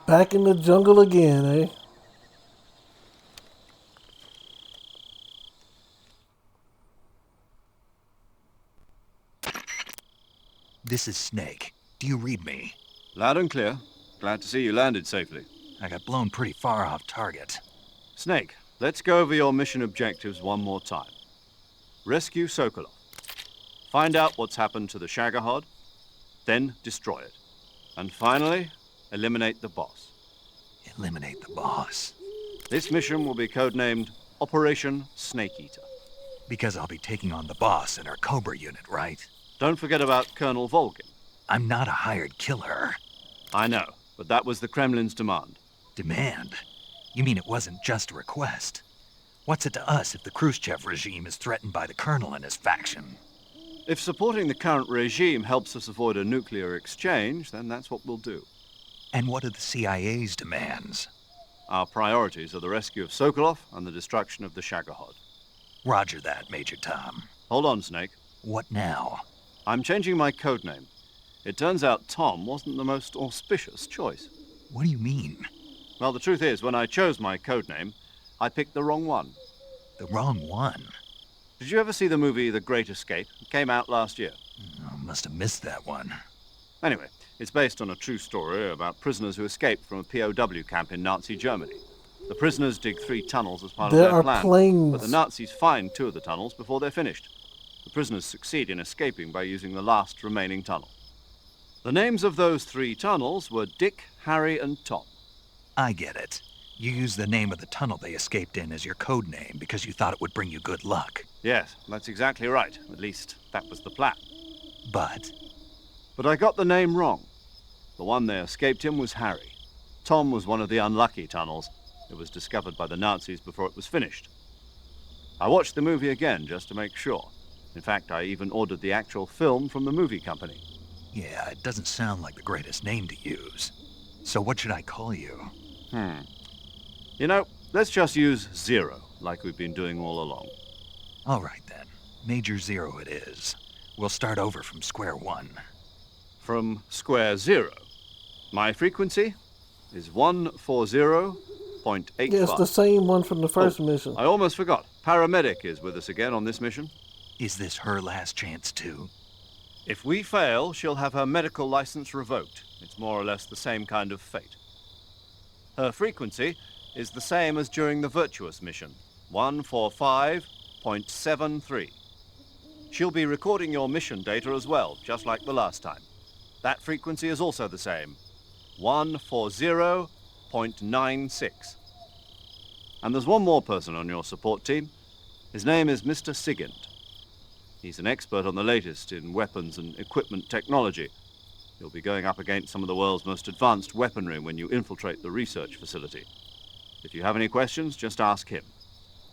Back in the jungle again, eh? This is Snake. Do you read me? Loud and clear. Glad to see you landed safely. I got blown pretty far off target. Snake, let's go over your mission objectives one more time. Rescue Sokolov. Find out what's happened to the Shagohod, then destroy it. And finally, eliminate the boss. Eliminate the boss? This mission will be codenamed Operation Snake Eater. Because I'll be taking on the boss in our Cobra unit, right? Don't forget about Colonel Volgin. I'm not a hired killer. I know, but that was the Kremlin's demand. Demand? You mean it wasn't just a request? What's it to us if the Khrushchev regime is threatened by the Colonel and his faction? If supporting the current regime helps us avoid a nuclear exchange, then that's what we'll do. And what are the CIA's demands? Our priorities are the rescue of Sokolov and the destruction of the Shagohod. Roger that, Major Tom. Hold on, Snake. What now? I'm changing my codename. It turns out Tom wasn't the most auspicious choice. What do you mean? Well, the truth is, when I chose my codename, I picked the wrong one. The wrong one? Did you ever see the movie The Great Escape? It came out last year. I must have missed that one. Anyway, it's based on a true story about prisoners who escaped from a POW camp in Nazi Germany. The prisoners dig 3 tunnels as part of their plan, planes. but the Nazis find 2 of the tunnels before they're finished. The prisoners succeed in escaping by using the last remaining tunnel. The names of those 3 tunnels were Dick, Harry, and Tom. I get it. You used the name of the tunnel they escaped in as your code name because you thought it would bring you good luck. Yes, that's exactly right. At least, that was the plan. But I got the name wrong. The one they escaped in was Harry. Tom was one of the unlucky tunnels. It was discovered by the Nazis before it was finished. I watched the movie again just to make sure. In fact, I even ordered the actual film from the movie company. yeah, it doesn't sound like the greatest name to use. So what should I call you? You know, let's just use Zero, like we've been doing all along. All right, then. Major Zero it is. We'll start over from square one. From square 0. My frequency is 140.85. Yeah, it's the same one from the first mission. I almost forgot. Paramedic is with us again on this mission. Is this her last chance, too? If we fail, she'll have her medical license revoked. It's more or less the same kind of fate. Her frequency is the same as during the Virtuous mission, 145.73. She'll be recording your mission data as well, just like the last time. That frequency is also the same, 140.96. And there's one more person on your support team. His name is Mr. Sigint. He's an expert on the latest in weapons and equipment technology. You'll be going up against some of the world's most advanced weaponry when you infiltrate the research facility. If you have any questions, just ask him.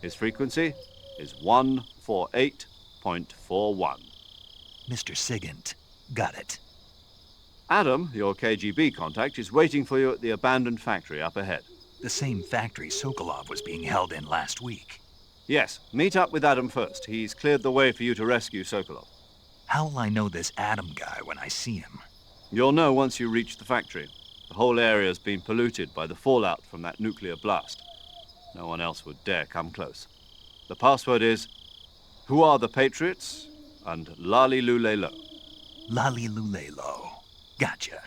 His frequency is 148.41. Mr. Sigint. Got it. Adam, your KGB contact, is waiting for you at the abandoned factory up ahead. The same factory Sokolov was being held in last week. Yes, meet up with Adam first. He's cleared the way for you to rescue Sokolov. How'll I know this Adam guy when I see him? You'll know once you reach the factory. The whole area's been polluted by the fallout from that nuclear blast. No one else would dare come close. The password is, "Who are the Patriots?" and Lali Lule Lo. Lali Lule Lo. Gotcha.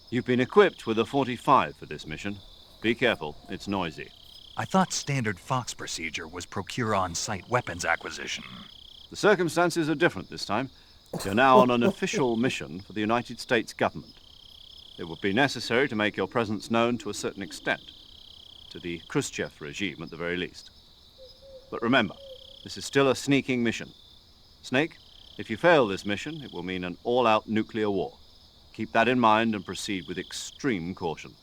You've been equipped with a 45 for this mission. Be careful, it's noisy. I thought standard Fox procedure was procure on-site weapons acquisition. The circumstances are different this time. You're now on an official mission for the United States government. It would be necessary to make your presence known to a certain extent, to the Khrushchev regime at the very least. But remember, this is still a sneaking mission. Snake, if you fail this mission, it will mean an all-out nuclear war. Keep that in mind and proceed with extreme caution.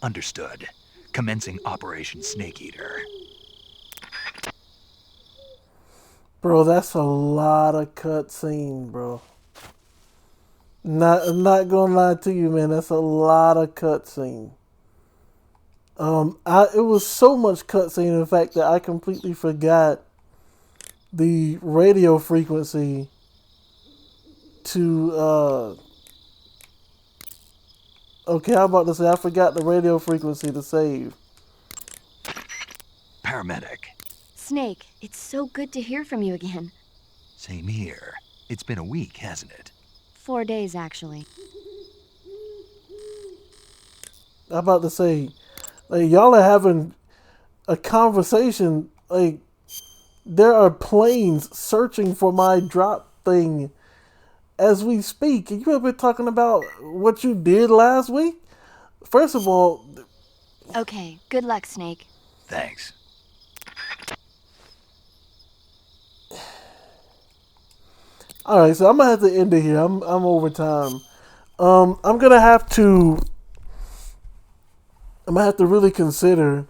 Understood. Commencing Operation Snake Eater. Bro, that's a lot of cutscene, bro. I'm not gonna lie to you, man. That's a lot of cutscene. It was so much cutscene, in fact, that I completely forgot the radio frequency to, okay, how about to say I forgot the radio frequency to save. Paramedic. Snake, it's so good to hear from you again. Same here. It's been a week, hasn't it? 4 days, actually. I'm about to say, like, y'all are having a conversation, like, there are planes searching for my drop thing as we speak. You have been talking about what you did last week? First of all... Okay, good luck, Snake. Thanks. Alright, so I'm gonna have to end it here. I'm over time. I'm gonna have to really consider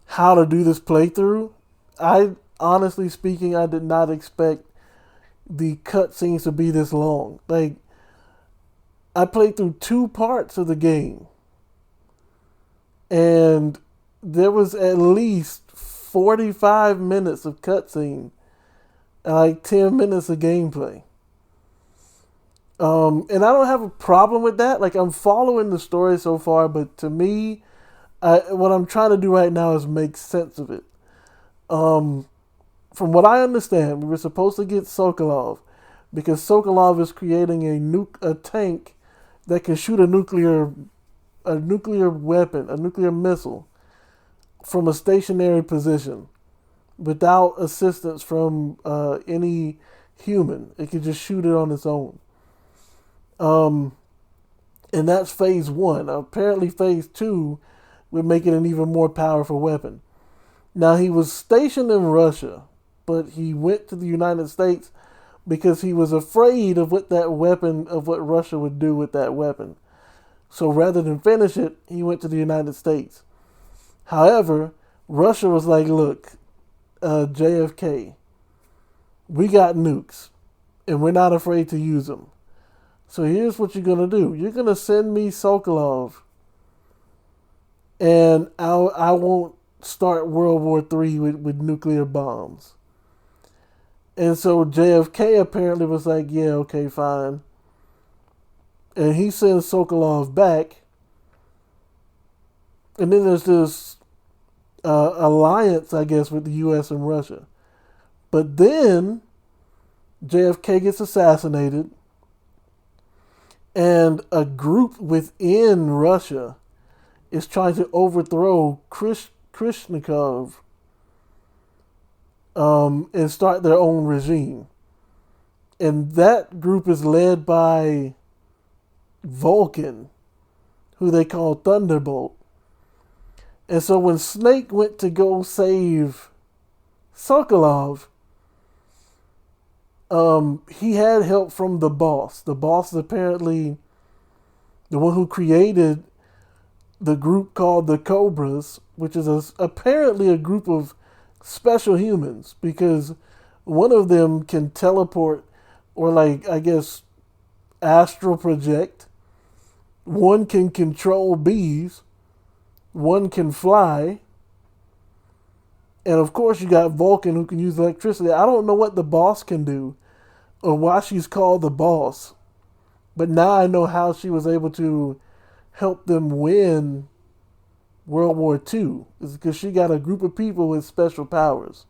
how to do this playthrough. Honestly speaking, I did not expect the cutscenes to be this long. Like, I played through 2 parts of the game, and there was at least 45 minutes of cutscene and like 10 minutes of gameplay. And I don't have a problem with that. Like, I'm following the story so far, but to me, what I'm trying to do right now is make sense of it. From what I understand, we were supposed to get Sokolov because Sokolov is creating a tank that can shoot a nuclear weapon, a nuclear missile, from a stationary position without assistance from any human. It can just shoot it on its own. And that's phase 1. Apparently phase 2 would make it an even more powerful weapon. Now, he was stationed in Russia, but he went to the United States because he was afraid of what Russia would do with that weapon. So rather than finish it, he went to the United States. However, Russia was like, look, JFK, we got nukes, and we're not afraid to use them. So here's what you're going to do. You're going to send me Sokolov, and I won't start World War III with nuclear bombs. And so JFK apparently was like, yeah, okay, fine. And he sends Sokolov back. And then there's this alliance, I guess, with the U.S. and Russia. But then JFK gets assassinated. And a group within Russia is trying to overthrow Khrushchev and start their own regime. And that group is led by Vulcan, who they call Thunderbolt. And so when Snake went to go save Sokolov, he had help from the boss. The boss is apparently the one who created the group called the Cobras, which is apparently a group of special humans, because one of them can teleport or, like, I guess, astral project. One can control bees. One can fly. And of course you got Vulcan, who can use electricity. I don't know what the boss can do, or why she's called the boss. But now I know how she was able to help them win World War II. It's because she got a group of people with special powers.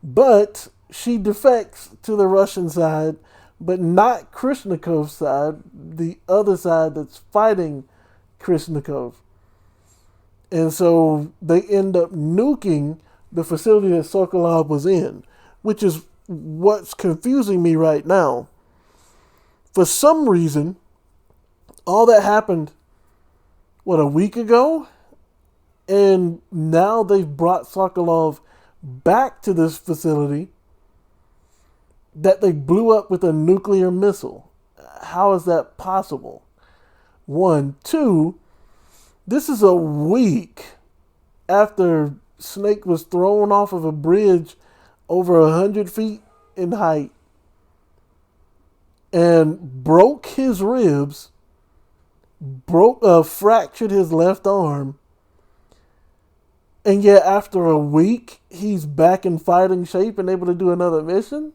But she defects to the Russian side, but not Krishnikov's side, the other side that's fighting Krishnikov. And so they end up nuking the facility that Sokolov was in, which is what's confusing me right now. For some reason, all that happened, a week ago? And now they've brought Sokolov back to this facility that they blew up with a nuclear missile. How is that possible? 1. 2, this is a week after Snake was thrown off of a bridge over 100 feet in height and broke his ribs, fractured his left arm, and yet after a week he's back in fighting shape and able to do another mission?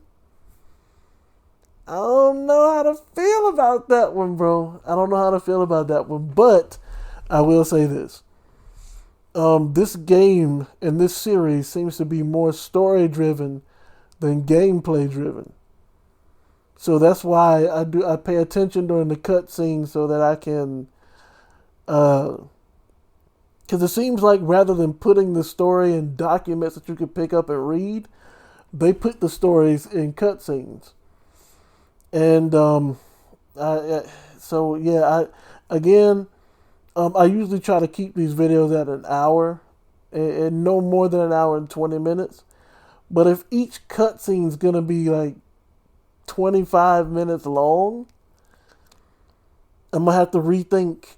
I don't know how to feel about that one, bro. I don't know how to feel about that one, but I will say this. This game and this series seems to be more story-driven than gameplay-driven. So that's why I pay attention during the cutscenes so that I can... Because it seems like rather than putting the story in documents that you can pick up and read, they put the stories in cutscenes. And I usually try to keep these videos at an hour and no more than an hour and 20 minutes. But if each cutscene is going to be like 25 minutes long, I'm going to have to rethink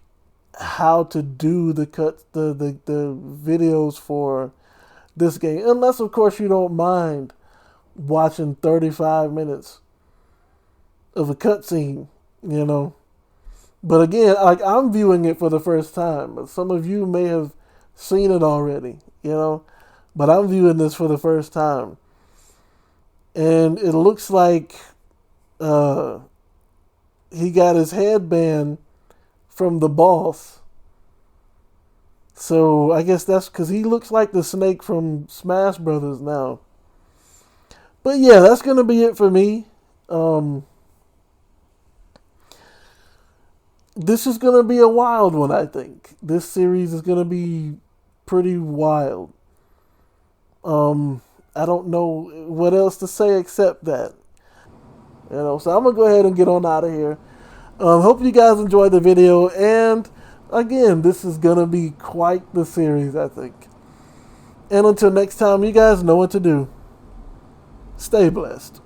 how to do the videos for this game. Unless, of course, you don't mind watching 35 minutes of a cutscene, you know. But again, like, I'm viewing it for the first time. But some of you may have seen it already, you know. But I'm viewing this for the first time. And it looks like he got his headband from the boss. So I guess that's because he looks like the Snake from Smash Brothers now. But yeah, that's going to be it for me. This is going to be a wild one, I think. This series is going to be pretty wild. I don't know what else to say except that. You know, so I'm going to go ahead and get on out of here. Hope you guys enjoyed the video. And again, this is going to be quite the series, I think. And until next time, you guys know what to do. Stay blessed.